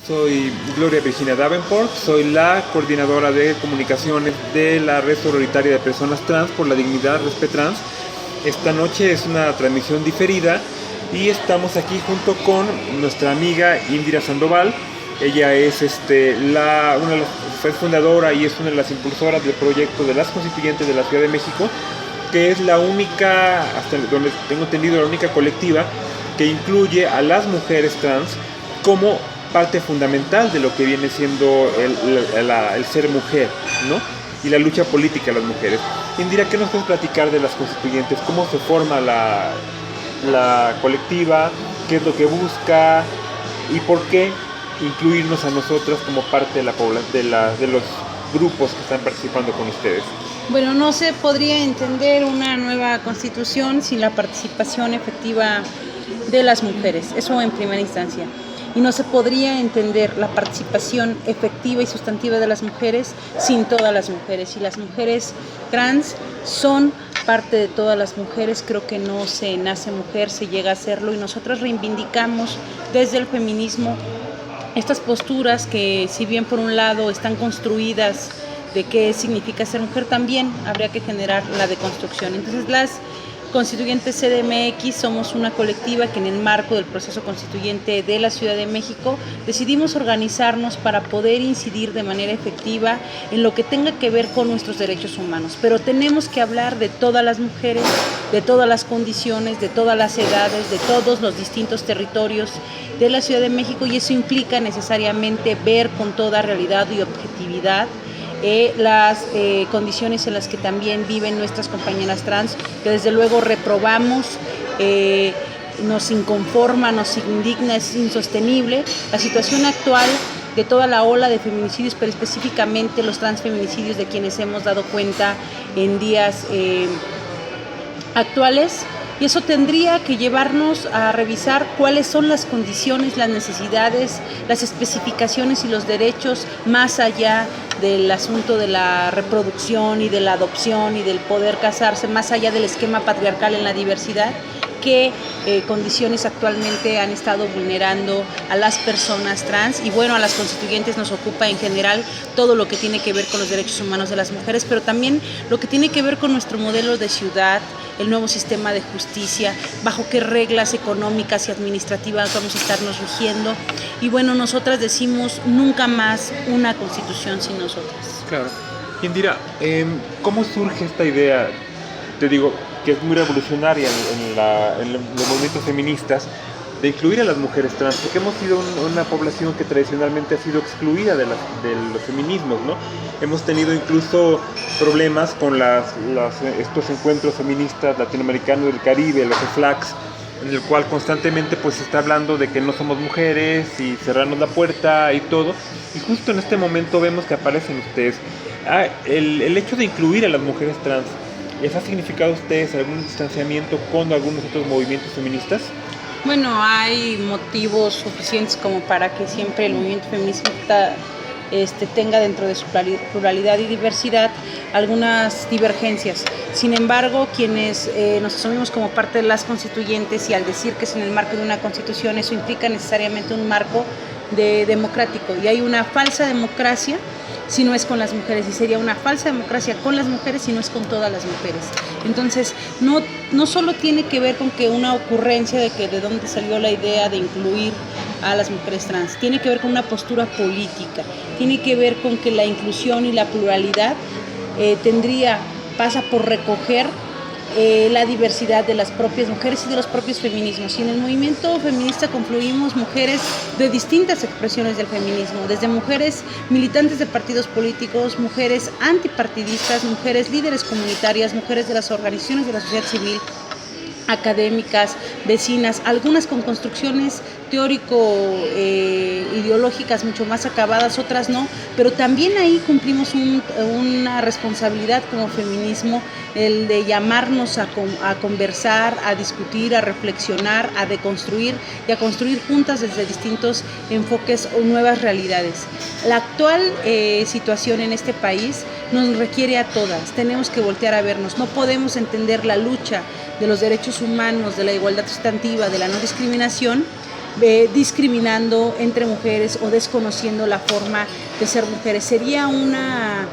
Soy Gloria Virginia Davenport, soy la coordinadora de comunicaciones de la Red Sororitaria de Personas Trans por la Dignidad Respetrans. Esta noche es una transmisión diferida y estamos aquí junto con nuestra amiga Indira Sandoval. Ella es fue fundadora y es una de las impulsoras del proyecto de las constituyentes de la Ciudad de México, que es la única, hasta donde tengo entendido, la única colectiva que incluye a las mujeres trans como parte fundamental de lo que viene siendo el ser mujer, ¿no? Y la lucha política de las mujeres. Indira, ¿qué nos puedes platicar de las constituyentes? ¿Cómo se forma la colectiva? ¿Qué es lo que busca? ¿Y por qué incluirnos a nosotras como parte de la población, de los grupos que están participando con ustedes? Bueno, no se podría entender una nueva constitución sin la participación efectiva de las mujeres, eso en primera instancia. Y no se podría entender la participación efectiva y sustantiva de las mujeres sin todas las mujeres. Y las mujeres trans son parte de todas las mujeres. Creo que no se nace mujer, se llega a serlo. Y nosotros reivindicamos desde el feminismo estas posturas que, si bien por un lado están construidas de qué significa ser mujer, también habría que generar la deconstrucción. Entonces, las constituyentes CDMX somos una colectiva que en el marco del proceso constituyente de la Ciudad de México decidimos organizarnos para poder incidir de manera efectiva en lo que tenga que ver con nuestros derechos humanos. Pero tenemos que hablar de todas las mujeres, de todas las condiciones, de todas las edades, de todos los distintos territorios de la Ciudad de México, y eso implica necesariamente ver con toda realidad y objetividad las condiciones en las que también viven nuestras compañeras trans, que desde luego reprobamos, nos inconforma, nos indigna, es insostenible la situación actual de toda la ola de feminicidios, pero específicamente los transfeminicidios de quienes hemos dado cuenta en días actuales. Y eso tendría que llevarnos a revisar cuáles son las condiciones, las necesidades, las especificaciones y los derechos más allá del asunto de la reproducción y de la adopción y del poder casarse, más allá del esquema patriarcal en la diversidad, qué condiciones actualmente han estado vulnerando a las personas trans. Y bueno, a las constituyentes nos ocupa en general todo lo que tiene que ver con los derechos humanos de las mujeres, pero también lo que tiene que ver con nuestro modelo de ciudad, el nuevo sistema de justicia, bajo qué reglas económicas y administrativas vamos a estarnos rigiendo. Y bueno, nosotras decimos nunca más una constitución sin nosotras. Claro. Indira, ¿cómo surge esta idea? Te digo que es muy revolucionaria en los movimientos feministas, de incluir a las mujeres trans, porque hemos sido una población que tradicionalmente ha sido excluida de los feminismos, ¿no? Hemos tenido incluso problemas con estos encuentros feministas latinoamericanos del Caribe, los EFLACs, en el cual constantemente pues se está hablando de que no somos mujeres y cerrarnos la puerta y todo, y justo en este momento vemos que aparecen ustedes. El hecho de incluir a las mujeres trans, ¿les ha significado a ustedes algún distanciamiento con algunos otros movimientos feministas? Bueno, hay motivos suficientes como para que siempre el movimiento feminista tenga dentro de su pluralidad y diversidad algunas divergencias. Sin embargo, quienes nos asumimos como parte de las constituyentes, y al decir que es en el marco de una constitución, eso implica necesariamente un marco democrático, y hay una falsa democracia si no es con las mujeres, y sería una falsa democracia con las mujeres si no es con todas las mujeres. Entonces, no solo tiene que ver con que una ocurrencia de dónde salió la idea de incluir a las mujeres trans, tiene que ver con una postura política, tiene que ver con que la inclusión y la pluralidad pasa por recoger la diversidad de las propias mujeres y de los propios feminismos. Y en el movimiento feminista confluimos mujeres de distintas expresiones del feminismo, desde mujeres militantes de partidos políticos, mujeres antipartidistas, mujeres líderes comunitarias, mujeres de las organizaciones de la sociedad civil, académicas, vecinas, algunas con construcciones teórico-ideológicas mucho más acabadas, otras no, pero también ahí cumplimos una responsabilidad como feminismo, el de llamarnos a conversar, a discutir, a reflexionar, a deconstruir y a construir juntas desde distintos enfoques o nuevas realidades. La actual situación en este país nos requiere a todas, tenemos que voltear a vernos, no podemos entender la lucha de los derechos humanos, de la igualdad sustantiva, de la no discriminación, discriminando entre mujeres o desconociendo la forma de ser mujeres. Sería una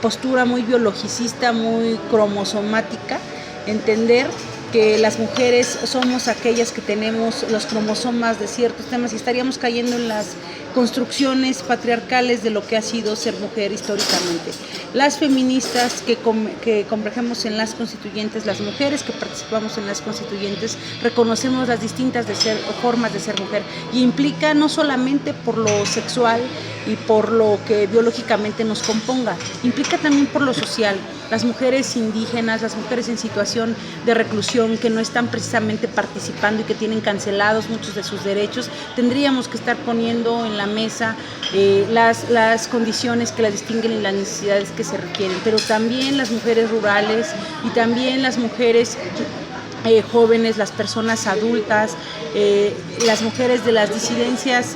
postura muy biologicista, muy cromosomática, entender que las mujeres somos aquellas que tenemos los cromosomas de ciertos temas y estaríamos cayendo en las construcciones patriarcales de lo que ha sido ser mujer históricamente. Las feministas que convergemos en las constituyentes, las mujeres que participamos en las constituyentes, reconocemos las distintas formas de ser mujer, y implica no solamente por lo sexual y por lo que biológicamente nos componga, implica también por lo social. Las mujeres indígenas, las mujeres en situación de reclusión que no están precisamente participando y que tienen cancelados muchos de sus derechos, tendríamos que estar poniendo en la mesa las condiciones que las distinguen y las necesidades que se requieren, pero también las mujeres rurales y también las mujeres jóvenes, las personas adultas, las mujeres de las disidencias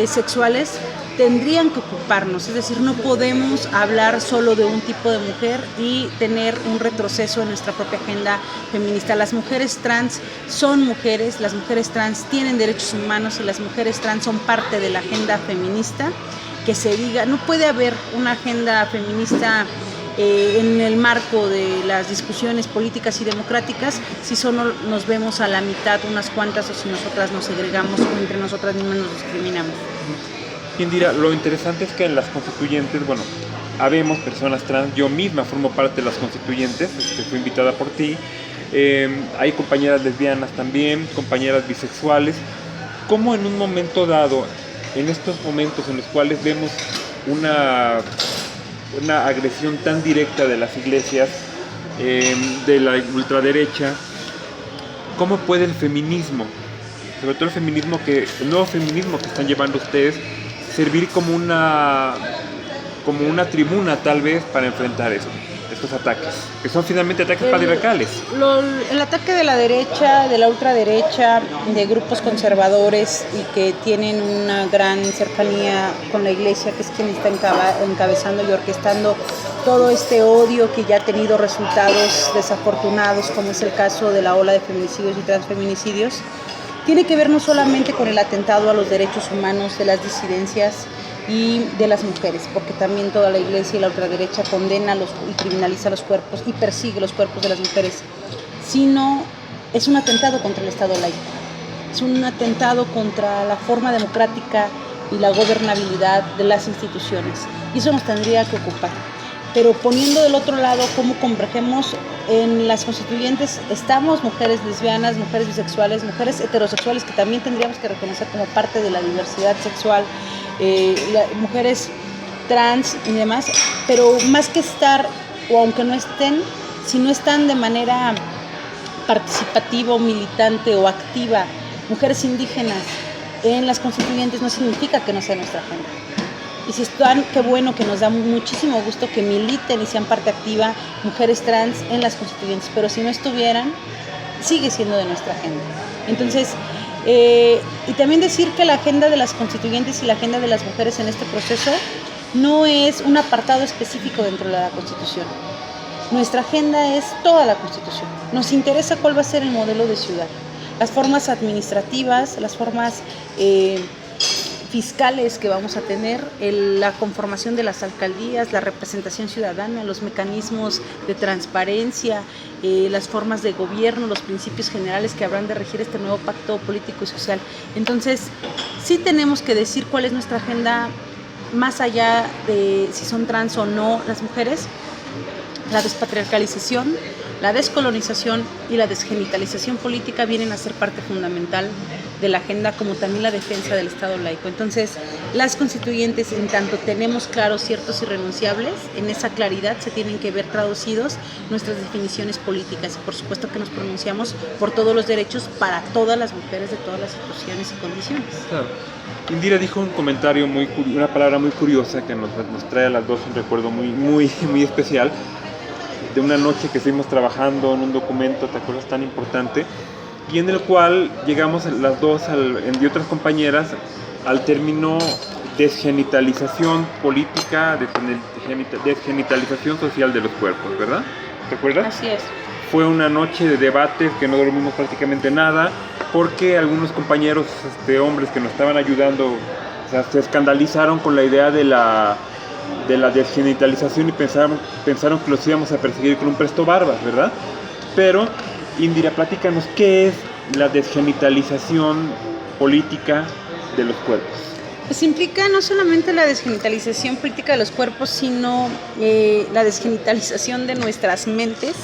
sexuales tendrían que ocuparnos, es decir, no podemos hablar solo de un tipo de mujer y tener un retroceso en nuestra propia agenda feminista. Las mujeres trans son mujeres, las mujeres trans tienen derechos humanos y las mujeres trans son parte de la agenda feminista. Que se diga, no puede haber una agenda feminista en el marco de las discusiones políticas y democráticas si solo nos vemos a la mitad unas cuantas o si nosotras nos segregamos o entre nosotras mismas nos discriminamos. Indira, lo interesante es que en las constituyentes, bueno, habemos personas trans, yo misma formo parte de las constituyentes, fui invitada por ti, hay compañeras lesbianas también, compañeras bisexuales. ¿Cómo en un momento dado, en estos momentos en los cuales vemos una agresión tan directa de las iglesias, de la ultraderecha, cómo puede el feminismo, sobre todo el nuevo feminismo que están llevando ustedes, servir como una tribuna tal vez para enfrentar estos ataques, que son finalmente ataques patriarcales? El ataque de la derecha, de la ultraderecha, de grupos conservadores y que tienen una gran cercanía con la iglesia, que es quien está encabezando y orquestando todo este odio que ya ha tenido resultados desafortunados, como es el caso de la ola de feminicidios y transfeminicidios, tiene que ver no solamente con el atentado a los derechos humanos de las disidencias y de las mujeres, porque también toda la iglesia y la ultraderecha condena y criminaliza los cuerpos y persigue los cuerpos de las mujeres, sino es un atentado contra el Estado laico, es un atentado contra la forma democrática y la gobernabilidad de las instituciones, y eso nos tendría que ocupar. Pero poniendo del otro lado cómo convergemos en las constituyentes, estamos mujeres lesbianas, mujeres bisexuales, mujeres heterosexuales que también tendríamos que reconocer como parte de la diversidad sexual, mujeres trans y demás, pero más que estar, o aunque no estén, si no están de manera participativa o militante o activa, mujeres indígenas en las constituyentes, no significa que no sea nuestra agenda. Y si están, qué bueno, que nos da muchísimo gusto que militen y sean parte activa mujeres trans en las constituyentes, pero si no estuvieran, sigue siendo de nuestra agenda. Entonces, y también decir que la agenda de las constituyentes y la agenda de las mujeres en este proceso no es un apartado específico dentro de la Constitución. Nuestra agenda es toda la Constitución. Nos interesa cuál va a ser el modelo de ciudad, las formas administrativas, las formas fiscales que vamos a tener, la conformación de las alcaldías, la representación ciudadana, los mecanismos de transparencia, las formas de gobierno, los principios generales que habrán de regir este nuevo pacto político y social. Entonces, sí tenemos que decir cuál es nuestra agenda, más allá de si son trans o no las mujeres. La despatriarcalización, la descolonización y la desgenitalización política vienen a ser parte fundamental de la agenda, como también la defensa del Estado laico. Entonces, las constituyentes, en tanto tenemos claros ciertos irrenunciables, en esa claridad se tienen que ver traducidos nuestras definiciones políticas, y por supuesto que nos pronunciamos por todos los derechos para todas las mujeres de todas las situaciones y condiciones. Claro. Indira dijo un comentario una palabra muy curiosa que nos trae a las dos un recuerdo muy especial, de una noche que estuvimos trabajando en un documento, ¿te acuerdas?, tan importante, y en el cual llegamos las dos y otras compañeras al término desgenitalización política, desgenitalización social de los cuerpos, ¿verdad? ¿Te acuerdas? Así es. Fue una noche de debates que no dormimos prácticamente nada, porque algunos compañeros hombres que nos estaban ayudando, o sea, se escandalizaron con la idea de la desgenitalización y pensaron que los íbamos a perseguir con un presto barbas, ¿verdad? Pero, Indira, platícanos, ¿qué es la desgenitalización política de los cuerpos? Pues implica no solamente la desgenitalización política de los cuerpos, sino la desgenitalización de nuestras mentes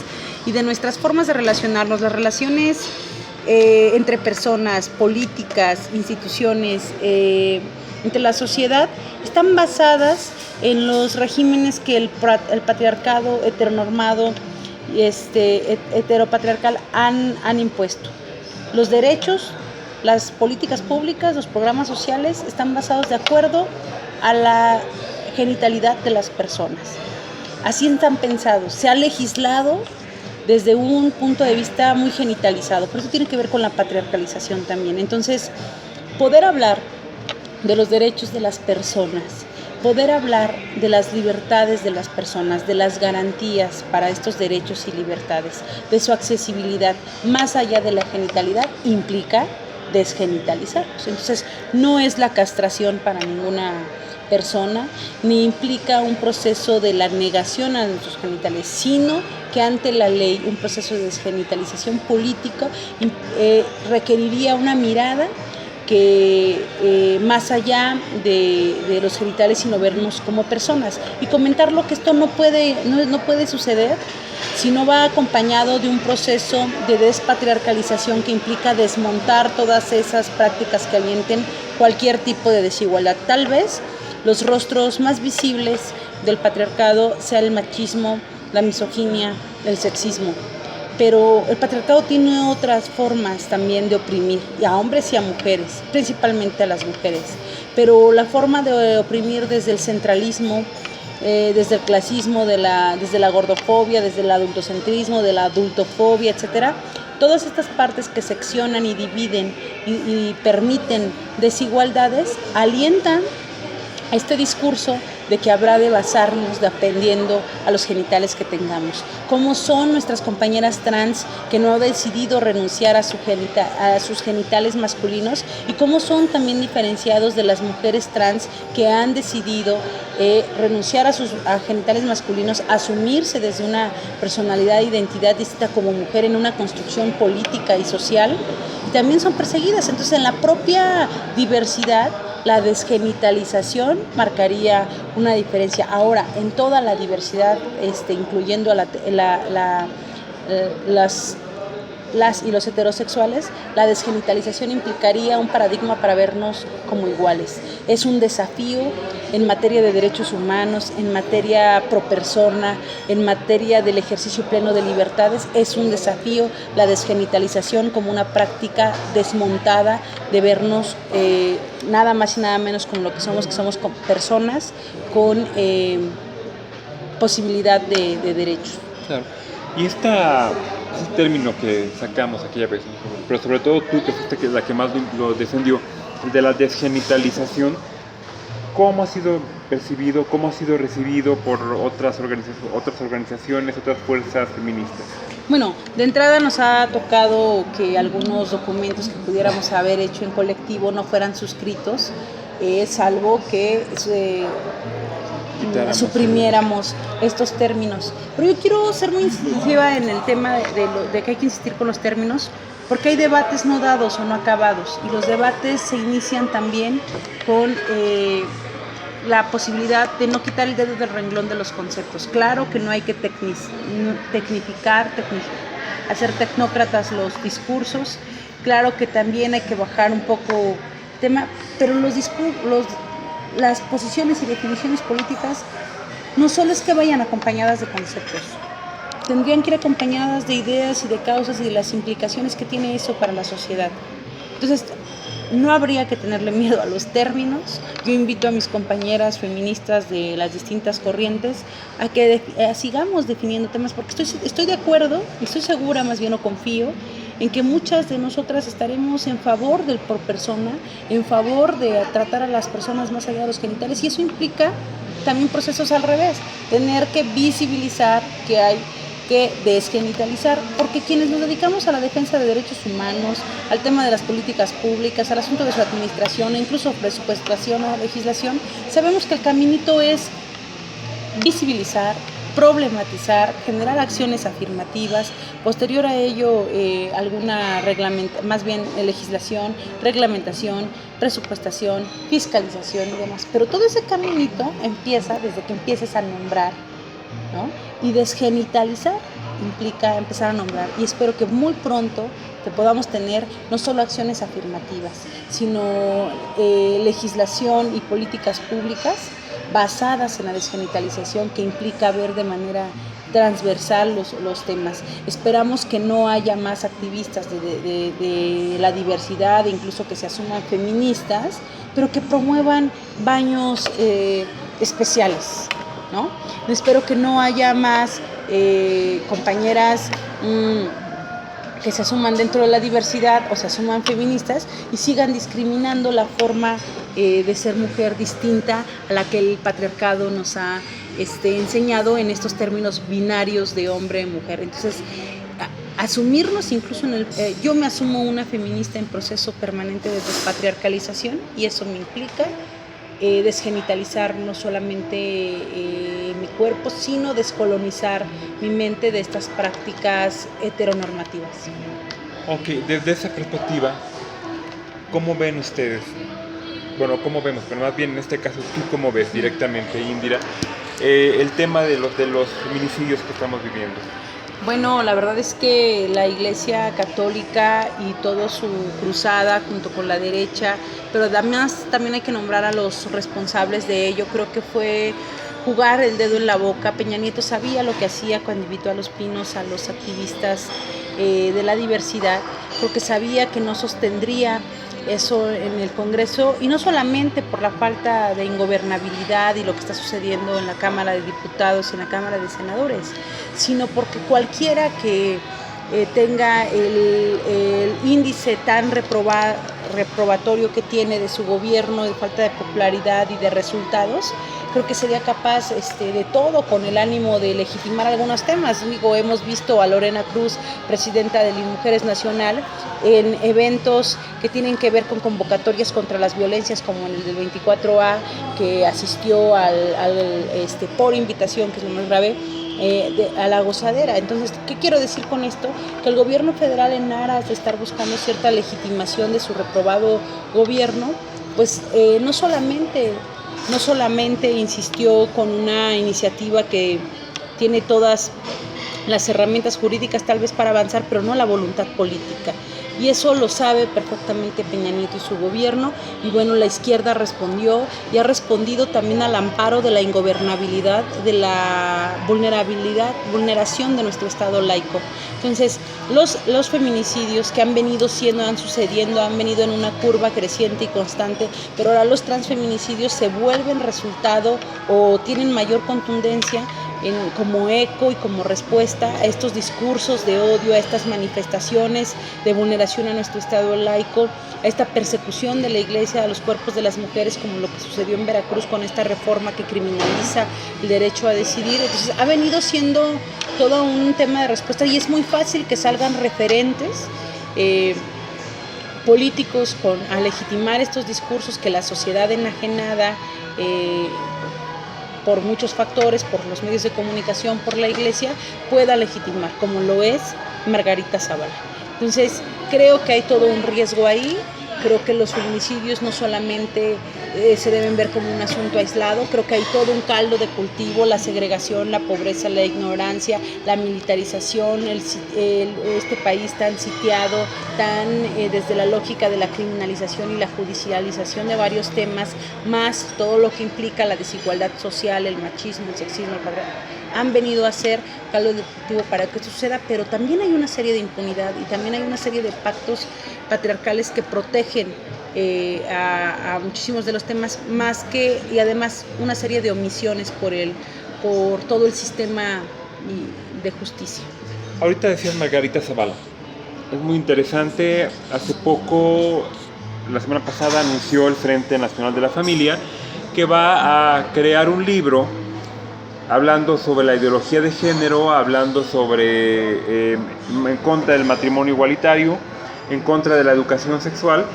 y de nuestras formas de relacionarnos. Las relaciones entre personas, políticas, instituciones, entre la sociedad, están basadas en los regímenes que el patriarcado heteronormado y heteropatriarcal han impuesto. Los derechos, las políticas públicas, los programas sociales están basados de acuerdo a la genitalidad de las personas. Así están pensados. Se ha legislado desde un punto de vista muy genitalizado, pero eso tiene que ver con la patriarcalización también. Entonces, poder hablar de los derechos de las personas, poder hablar de las libertades de las personas, de las garantías para estos derechos y libertades, de su accesibilidad, más allá de la genitalidad, implica desgenitalizarlos. Entonces, no es la castración para ninguna persona, ni implica un proceso de la negación a nuestros genitales, sino que ante la ley un proceso de desgenitalización política requeriría una mirada que más allá de los genitales, sino vernos como personas y comentarlo, que esto no puede suceder si no va acompañado de un proceso de despatriarcalización que implica desmontar todas esas prácticas que alienten cualquier tipo de desigualdad. Tal vez los rostros más visibles del patriarcado sea el machismo, la misoginia, el sexismo. Pero el patriarcado tiene otras formas también de oprimir, a hombres y a mujeres, principalmente a las mujeres. Pero la forma de oprimir desde el centralismo, desde el clasismo, desde la gordofobia, desde el adultocentrismo, de la adultofobia, etcétera, todas estas partes que seccionan y dividen y permiten desigualdades, alientan este discurso de que habrá de basarnos dependiendo a los genitales que tengamos. ¿Cómo son nuestras compañeras trans que no han decidido renunciar a sus genitales masculinos? ¿Y cómo son también diferenciados de las mujeres trans que han decidido renunciar a genitales masculinos, asumirse desde una personalidad e identidad distinta como mujer en una construcción política y social? Y también son perseguidas. Entonces, en la propia diversidad, la desgenitalización marcaría una diferencia. Ahora, en toda la diversidad, incluyendo a las y los heterosexuales, la desgenitalización implicaría un paradigma para vernos como iguales. Es un desafío en materia de derechos humanos, en materia pro persona, en materia del ejercicio pleno de libertades. Es un desafío la desgenitalización como una práctica desmontada de vernos nada más y nada menos como lo que somos personas con posibilidad de derechos. Claro. Y ese término que sacamos aquella vez, pero sobre todo tú, que fuiste la que más lo defendió, el de la desgenitalización, ¿cómo ha sido percibido, cómo ha sido recibido por otras organizaciones, otras fuerzas feministas? Bueno, de entrada nos ha tocado que algunos documentos que pudiéramos haber hecho en colectivo no fueran suscritos, salvo que suprimiéramos estos términos. Pero yo quiero ser muy incisiva en el tema de que hay que insistir con los términos, porque hay debates no dados o no acabados, y los debates se inician también con la posibilidad de no quitar el dedo del renglón de los conceptos. Claro que no hay que hacer tecnócratas los discursos, claro que también hay que bajar un poco el tema, pero las posiciones y definiciones políticas no solo es que vayan acompañadas de conceptos, tendrían que ir acompañadas de ideas y de causas y de las implicaciones que tiene eso para la sociedad. Entonces, no habría que tenerle miedo a los términos. Yo invito a mis compañeras feministas de las distintas corrientes a que sigamos definiendo temas, porque estoy de acuerdo, estoy segura, más bien, o confío en que muchas de nosotras estaremos en favor del por persona, en favor de tratar a las personas más allá de los genitales, y eso implica también procesos al revés, tener que visibilizar que hay que desgenitalizar, porque quienes nos dedicamos a la defensa de derechos humanos, al tema de las políticas públicas, al asunto de su administración, e incluso presupuestación o legislación, sabemos que el caminito es visibilizar, problematizar, generar acciones afirmativas, posterior a ello alguna legislación, reglamentación, presupuestación, fiscalización y demás. Pero todo ese caminito empieza desde que empieces a nombrar, ¿no? Y desgenitalizar implica empezar a nombrar, y espero que muy pronto que podamos tener no solo acciones afirmativas, sino legislación y políticas públicas basadas en la desgenitalización, que implica ver de manera transversal los temas. Esperamos que no haya más activistas de la diversidad, incluso que se asuman feministas, pero que promuevan baños especiales, ¿no? Espero que no haya más compañeras que se asuman dentro de la diversidad o se asuman feministas y sigan discriminando la forma de ser mujer distinta a la que el patriarcado nos ha enseñado en estos términos binarios de hombre y mujer. Entonces, asumirnos incluso yo me asumo una feminista en proceso permanente de despatriarcalización, y eso me implica desgenitalizar no solamente mi cuerpo, sino descolonizar mi mente de estas prácticas heteronormativas. Ok, desde esa perspectiva, ¿cómo ven ustedes? Bueno, ¿cómo vemos? Pero más bien en este caso, ¿tú cómo ves directamente, Indira, el tema de los feminicidios que estamos viviendo? Bueno, la verdad es que la Iglesia Católica y toda su cruzada junto con la derecha, pero además también hay que nombrar a los responsables de ello, creo que fue jugar el dedo en la boca. Peña Nieto sabía lo que hacía cuando invitó a Los Pinos a los activistas de la diversidad, porque sabía que no sostendría eso en el Congreso, y no solamente por la falta de ingobernabilidad y lo que está sucediendo en la Cámara de Diputados y en la Cámara de Senadores, sino porque cualquiera que tenga el índice tan reprobatorio que tiene de su gobierno, de falta de popularidad y de resultados, creo que sería capaz de todo con el ánimo de legitimar algunos temas. Digo, hemos visto a Lorena Cruz, presidenta de Mujeres Nacional, en eventos que tienen que ver con convocatorias contra las violencias, como el del 24A, que asistió por invitación, que es lo más grave, a la gozadera. Entonces, ¿qué quiero decir con esto? Que el gobierno federal, en aras de estar buscando cierta legitimación de su reprobado gobierno, pues no solamente insistió con una iniciativa que tiene todas las herramientas jurídicas tal vez para avanzar, pero no la voluntad política. Y eso lo sabe perfectamente Peña Nieto y su gobierno. Y bueno, la izquierda respondió, y ha respondido también al amparo de la ingobernabilidad, de la vulneración de nuestro Estado laico. Entonces, los feminicidios que han venido sucediendo, han venido en una curva creciente y constante, pero ahora los transfeminicidios se vuelven resultado o tienen mayor contundencia como eco y como respuesta a estos discursos de odio, a estas manifestaciones de vulneración a nuestro Estado laico, a esta persecución de la Iglesia a los cuerpos de las mujeres, como lo que sucedió en Veracruz con esta reforma que criminaliza el derecho a decidir. Entonces, ha venido siendo todo un tema de respuesta, y es muy fácil que salgan referentes políticos a legitimar estos discursos que la sociedad enajenada por muchos factores, por los medios de comunicación, por la Iglesia, pueda legitimar, como lo es Margarita Zavala. Entonces, creo que hay todo un riesgo ahí. Creo que los feminicidios no solamente se deben ver como un asunto aislado, creo que hay todo un caldo de cultivo: la segregación, la pobreza, la ignorancia, la militarización, este país tan sitiado, desde la lógica de la criminalización y la judicialización de varios temas, más todo lo que implica la desigualdad social, el machismo, el sexismo, han venido a ser caldo de cultivo para que esto suceda. Pero también hay una serie de impunidad, y también hay una serie de pactos patriarcales que protegen a muchísimos de los temas, y además una serie de omisiones por todo el sistema de justicia. Ahorita decías Margarita Zavala, es muy interesante. Hace poco, la semana pasada, anunció el Frente Nacional de la Familia que va a crear un libro hablando sobre la ideología de género, hablando sobre en contra del matrimonio igualitario, en contra de la educación sexual.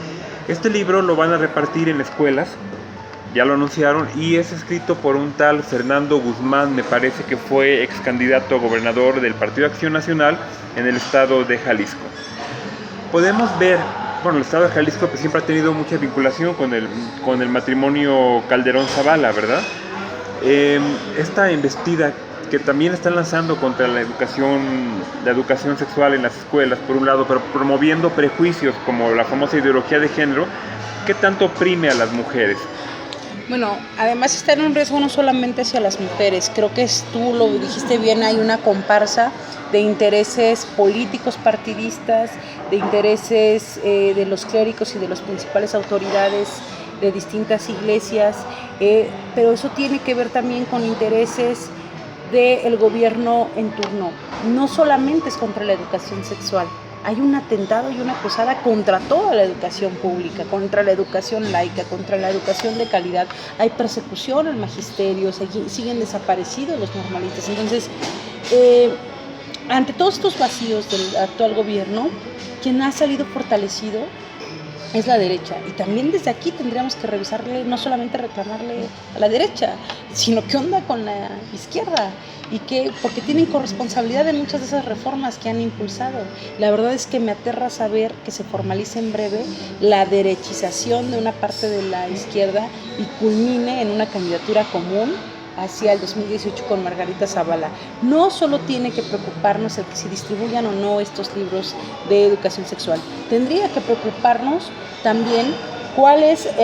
Este libro lo van a repartir en escuelas, ya lo anunciaron, y es escrito por un tal Fernando Guzmán, me parece que fue ex candidato a gobernador del Partido Acción Nacional en el estado de Jalisco. Podemos ver, bueno, el estado de Jalisco pues siempre ha tenido mucha vinculación con el matrimonio Calderón-Zavala, ¿verdad? Esta embestida que también están lanzando contra la educación sexual en las escuelas, por un lado, pero promoviendo prejuicios como la famosa ideología de género, ¿qué tanto oprime a las mujeres? Bueno, además está en un riesgo no solamente hacia las mujeres, creo que tú lo dijiste bien, hay una comparsa de intereses políticos partidistas, de intereses de los clérigos y de las principales autoridades de distintas iglesias, pero eso tiene que ver también con intereses del gobierno en turno. No solamente es contra la educación sexual, hay un atentado y una cruzada contra toda la educación pública, contra la educación laica, contra la educación de calidad. Hay persecución al magisterio, siguen desaparecidos los normalistas. Entonces, ante todos estos vacíos del actual gobierno, quien ha salido fortalecido es la derecha, y también desde aquí tendríamos que revisarle, no solamente reclamarle a la derecha, sino qué onda con la izquierda, porque tienen corresponsabilidad de muchas de esas reformas que han impulsado. La verdad es que me aterra saber que se formalice en breve la derechización de una parte de la izquierda y culmine en una candidatura común hacia el 2018 con Margarita Zavala. No solo tiene que preocuparnos el que se distribuyan o no estos libros de educación sexual, tendría que preocuparnos también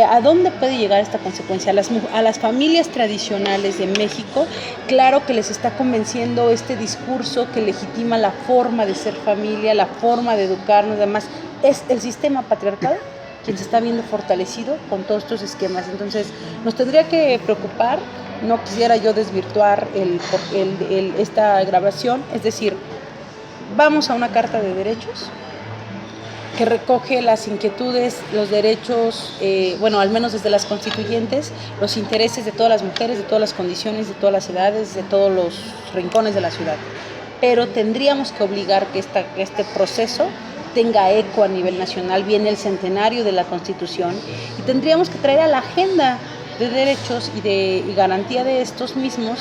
a dónde puede llegar esta consecuencia. A las familias tradicionales de México, claro que les está convenciendo este discurso que legitima la forma de ser familia, la forma de educarnos, además es el sistema patriarcal quien se está viendo fortalecido con todos estos esquemas. Entonces nos tendría que preocupar. No quisiera yo desvirtuar esta grabación, es decir, vamos a una carta de derechos que recoge las inquietudes, los derechos, al menos desde las constituyentes, los intereses de todas las mujeres, de todas las condiciones, de todas las edades, de todos los rincones de la ciudad. Pero tendríamos que obligar que este proceso tenga eco a nivel nacional. Viene el centenario de la Constitución y tendríamos que traer a la agenda de derechos y garantía de estos mismos,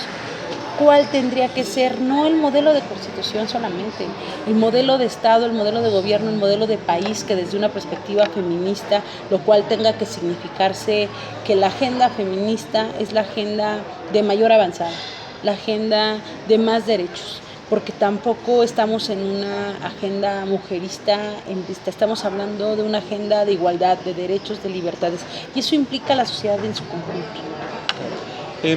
cuál tendría que ser, no el modelo de constitución solamente, el modelo de Estado, el modelo de gobierno, el modelo de país, que desde una perspectiva feminista, lo cual tenga que significarse que la agenda feminista es la agenda de mayor avanzada, la agenda de más derechos, porque tampoco estamos en una agenda mujerista, estamos hablando de una agenda de igualdad, de derechos, de libertades, y eso implica a la sociedad en su conjunto.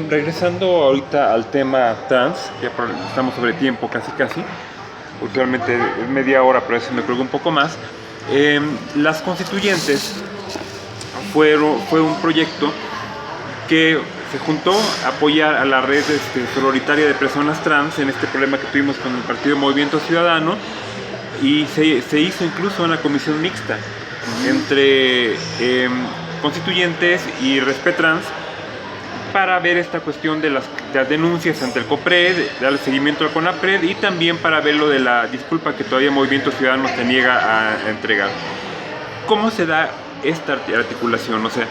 Regresando ahorita al tema trans, ya estamos sobre tiempo casi, usualmente es media hora, pero eso me creo un poco más. Las constituyentes fue un proyecto que se juntó a apoyar a la red sororitaria de personas trans en este problema que tuvimos con el Partido Movimiento Ciudadano, y se hizo incluso una comisión mixta entre constituyentes y Respetrans para ver esta cuestión de las denuncias ante el COPRED, darle seguimiento al CONAPRED, y también para ver lo de la disculpa que todavía Movimiento Ciudadano se niega a entregar. ¿Cómo se da esta articulación? O sea,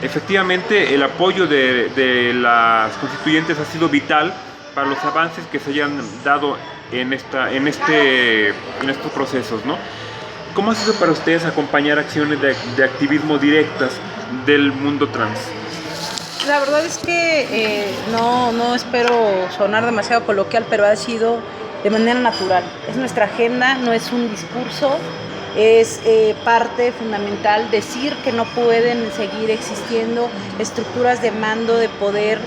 efectivamente el apoyo de las constituyentes ha sido vital para los avances que se hayan dado en estos procesos, ¿no? ¿Cómo ha sido para ustedes acompañar acciones de activismo directas del mundo trans? La verdad es que no espero sonar demasiado coloquial, pero ha sido de manera natural. Es nuestra agenda, no es un discurso, es parte fundamental decir que no pueden seguir existiendo estructuras de mando, de poder,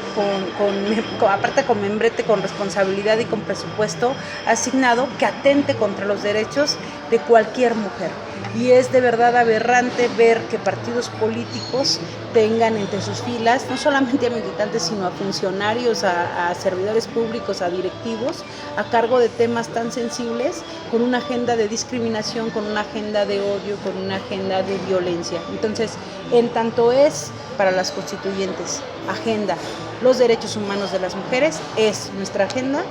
aparte con membrete, con responsabilidad y con presupuesto asignado, que atente contra los derechos de cualquier mujer. Y es de verdad aberrante ver que partidos políticos tengan entre sus filas no solamente a militantes, sino a funcionarios, a servidores públicos, a directivos, a cargo de temas tan sensibles, con una agenda de discriminación, con una agenda de odio, con una agenda de violencia. Entonces, en tanto es para las constituyentes agenda los derechos humanos de las mujeres, es nuestra agenda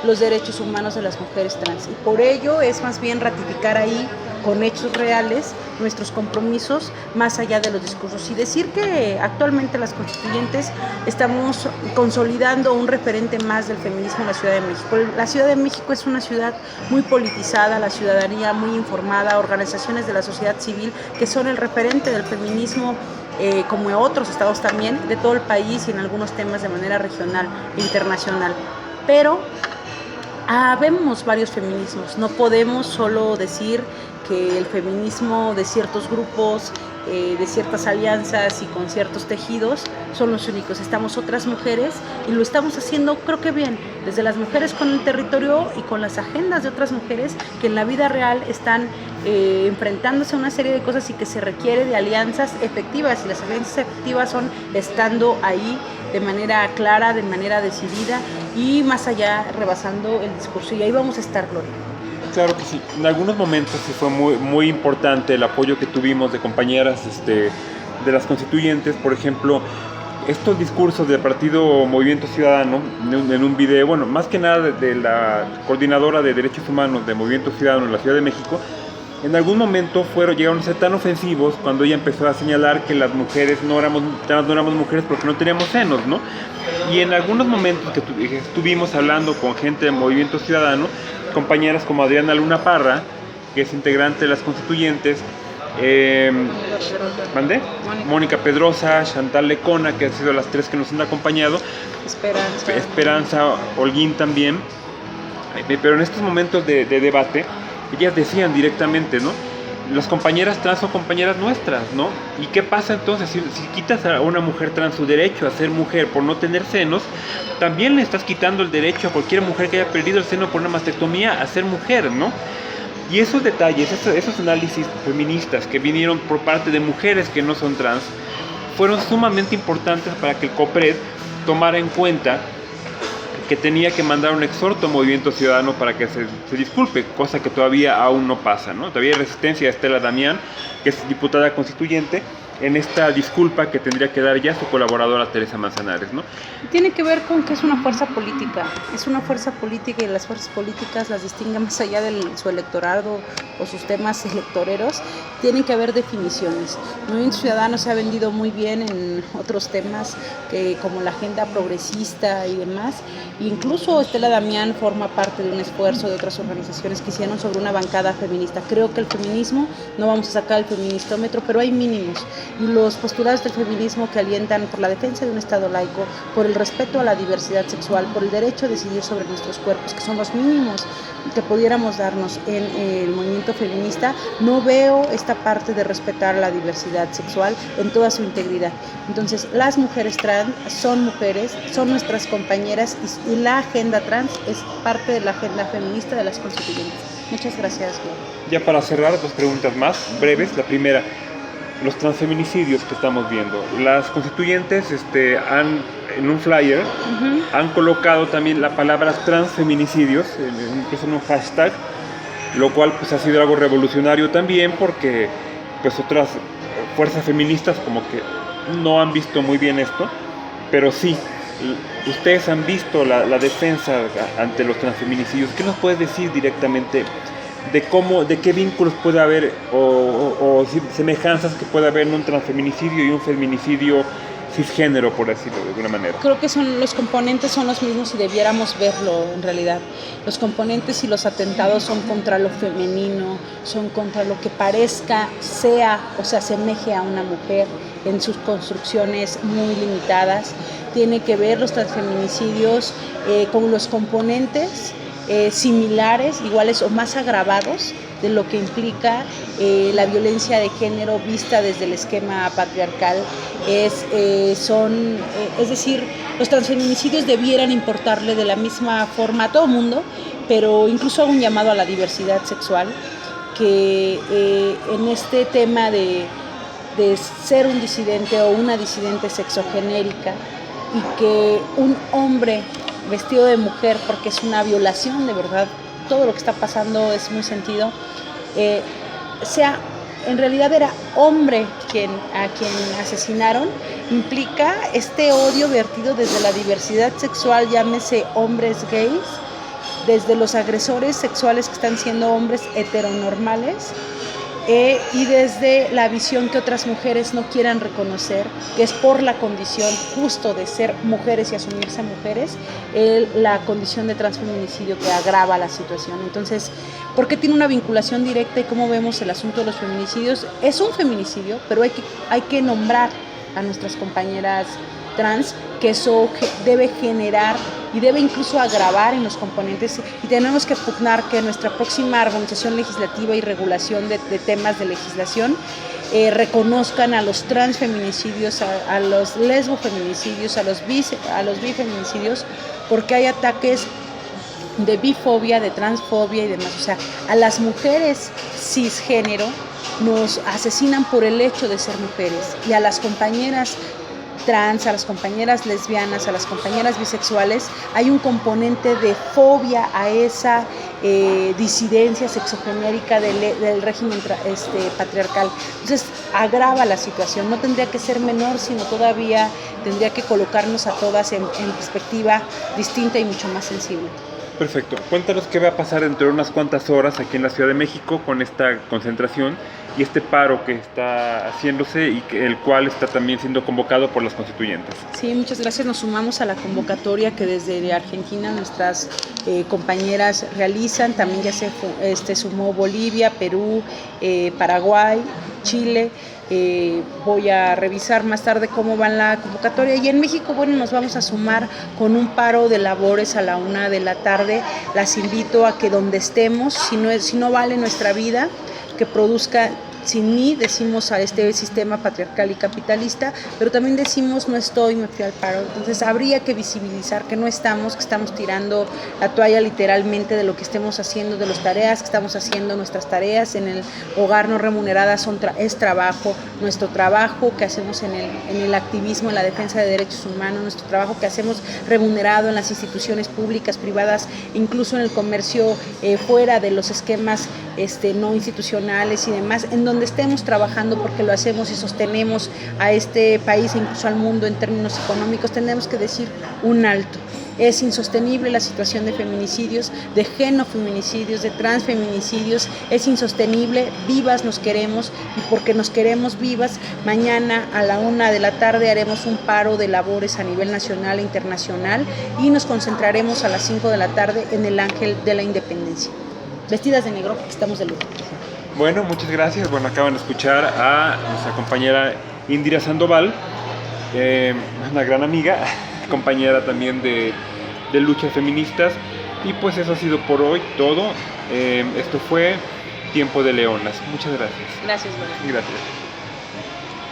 los derechos humanos de las mujeres trans. Y por ello es más bien ratificar ahí, con hechos reales, nuestros compromisos más allá de los discursos. Y decir que actualmente las constituyentes estamos consolidando un referente más del feminismo en la Ciudad de México. La Ciudad de México es una ciudad muy politizada, la ciudadanía muy informada, organizaciones de la sociedad civil que son el referente del feminismo, como otros estados también, de todo el país y en algunos temas de manera regional e internacional. Pero vemos varios feminismos, no podemos solo decir que el feminismo de ciertos grupos, de ciertas alianzas y con ciertos tejidos son los únicos. Estamos otras mujeres y lo estamos haciendo creo que bien, desde las mujeres con el territorio y con las agendas de otras mujeres que en la vida real están enfrentándose a una serie de cosas y que se requiere de alianzas efectivas, y las alianzas efectivas son estando ahí de manera clara, de manera decidida y más allá rebasando el discurso, y ahí vamos a estar, Gloria. Claro que sí. En algunos momentos sí fue muy importante el apoyo que tuvimos de compañeras de las constituyentes. Por ejemplo, estos discursos del partido Movimiento Ciudadano en un video, bueno, más que nada de la coordinadora de Derechos Humanos de Movimiento Ciudadano en la Ciudad de México, en algún momento llegaron a ser tan ofensivos cuando ella empezó a señalar que las mujeres no éramos mujeres porque no teníamos senos, ¿no? Y en algunos momentos que estuvimos hablando con gente de Movimiento Ciudadano, compañeras como Adriana Luna Parra, que es integrante de las constituyentes, Mónica Pedrosa, Chantal Lecona, que han sido las tres que nos han acompañado, Esperanza Holguín también, pero en estos momentos de debate, ellas decían directamente, ¿no? Las compañeras trans son compañeras nuestras, ¿no? ¿Y qué pasa entonces? Si quitas a una mujer trans su derecho a ser mujer por no tener senos, también le estás quitando el derecho a cualquier mujer que haya perdido el seno por una mastectomía a ser mujer, ¿no? Y esos detalles, esos análisis feministas que vinieron por parte de mujeres que no son trans, fueron sumamente importantes para que el COPRED tomara en cuenta que tenía que mandar un exhorto a Movimiento Ciudadano para que se disculpe, cosa que todavía aún no pasa, ¿no? Todavía hay resistencia de Estela Damián, que es diputada constituyente, en esta disculpa que tendría que dar ya su colaboradora Teresa Manzanares, ¿no? Tiene que ver con que es una fuerza política, y las fuerzas políticas las distinguen más allá de su electorado o sus temas electoreros. Tienen que haber definiciones. El Movimiento Ciudadano se ha vendido muy bien en otros temas como la agenda progresista y demás. Incluso Estela Damián forma parte de un esfuerzo de otras organizaciones que hicieron sobre una bancada feminista. Creo que el feminismo, no vamos a sacar el feministómetro, pero hay mínimos. Y los postulados del feminismo que alientan por la defensa de un Estado laico, por el respeto a la diversidad sexual, por el derecho a decidir sobre nuestros cuerpos, que son los mínimos que pudiéramos darnos en el movimiento feminista, no veo esta parte de respetar la diversidad sexual en toda su integridad. Entonces, las mujeres trans son mujeres, son nuestras compañeras, y la agenda trans es parte de la agenda feminista de las constituyentes. Muchas gracias, Gloria. Ya para cerrar, dos preguntas más breves. La primera, los transfeminicidios que estamos viendo. Las constituyentes en un flyer han colocado también la palabra transfeminicidios, incluso en un hashtag, lo cual pues ha sido algo revolucionario también, porque pues otras fuerzas feministas como que no han visto muy bien esto, pero sí, ustedes han visto la defensa ante los transfeminicidios. ¿Qué nos puedes decir directamente de qué vínculos puede haber o semejanzas que puede haber en un transfeminicidio y un feminicidio cisgénero, por decirlo de alguna manera? Creo que los componentes son los mismos y debiéramos verlo en realidad. Los componentes y los atentados son contra lo femenino, son contra lo que parezca, sea o se asemeje a una mujer en sus construcciones muy limitadas. Tiene que ver los transfeminicidios con los componentes similares, iguales o más agravados de lo que implica la violencia de género vista desde el esquema patriarcal. Es decir, los transfeminicidios debieran importarle de la misma forma a todo mundo, pero incluso hago un llamado a la diversidad sexual. que en este tema de ser un disidente o una disidente sexogenérica, y que un hombre vestido de mujer, porque es una violación de verdad, todo lo que está pasando es muy sentido, sea, en realidad era hombre a quien asesinaron, implica este odio vertido desde la diversidad sexual, llámese hombres gays, desde los agresores sexuales que están siendo hombres heteronormales, y desde la visión que otras mujeres no quieran reconocer, que es por la condición justo de ser mujeres y asumirse mujeres, la condición de transfeminicidio que agrava la situación. Entonces, ¿por qué tiene una vinculación directa y cómo vemos el asunto de los feminicidios? Es un feminicidio, pero hay que nombrar a nuestras compañeras trans, que eso debe generar y debe incluso agravar en los componentes, y tenemos que pugnar que nuestra próxima armonización legislativa y regulación de temas de legislación reconozcan a los transfeminicidios, a los lesbofeminicidios, a los bifeminicidios, porque hay ataques de bifobia, de transfobia y demás. O sea, a las mujeres cisgénero nos asesinan por el hecho de ser mujeres, y a las compañeras trans, a las compañeras lesbianas, a las compañeras bisexuales, hay un componente de fobia a esa disidencia sexogenérica del régimen patriarcal. Entonces agrava la situación, no tendría que ser menor, sino todavía tendría que colocarnos a todas en perspectiva distinta y mucho más sensible. Perfecto. Cuéntanos qué va a pasar dentro de unas cuantas horas aquí en la Ciudad de México con esta concentración y este paro que está haciéndose y el cual está también siendo convocado por los constituyentes. Sí, muchas gracias. Nos sumamos a la convocatoria que desde Argentina nuestras compañeras realizan. También ya se sumó Bolivia, Perú, Paraguay, Chile. Voy a revisar más tarde cómo va la convocatoria, y en México, bueno, nos vamos a sumar con un paro de labores a la 1 de la tarde. Las invito a que donde estemos, si no vale nuestra vida, que produzca sin mí, decimos a este sistema patriarcal y capitalista, pero también decimos no estoy, me fui al paro. Entonces habría que visibilizar que no estamos, que estamos tirando la toalla literalmente de lo que estemos haciendo, de las tareas que estamos haciendo. Nuestras tareas en el hogar no remuneradas es trabajo, nuestro trabajo que hacemos en el activismo, en la defensa de derechos humanos, nuestro trabajo que hacemos remunerado en las instituciones públicas, privadas, incluso en el comercio fuera de los esquemas no institucionales y demás, en donde estemos trabajando, porque lo hacemos y sostenemos a este país e incluso al mundo en términos económicos, tenemos que decir un alto. Es insostenible la situación de feminicidios, de genofeminicidios, de transfeminicidios, es insostenible. Vivas nos queremos, y porque nos queremos vivas, mañana a la 1 de la tarde haremos un paro de labores a nivel nacional e internacional, y nos concentraremos a las 5 de la tarde en el Ángel de la Independencia, vestidas de negro porque estamos de luto. Bueno, muchas gracias. Bueno, acaban de escuchar a nuestra compañera Indira Sandoval, una gran amiga, compañera también de luchas feministas. Y pues eso ha sido por hoy todo. Esto fue Tiempo de Leonas. Muchas gracias. Gracias, Laura. Gracias.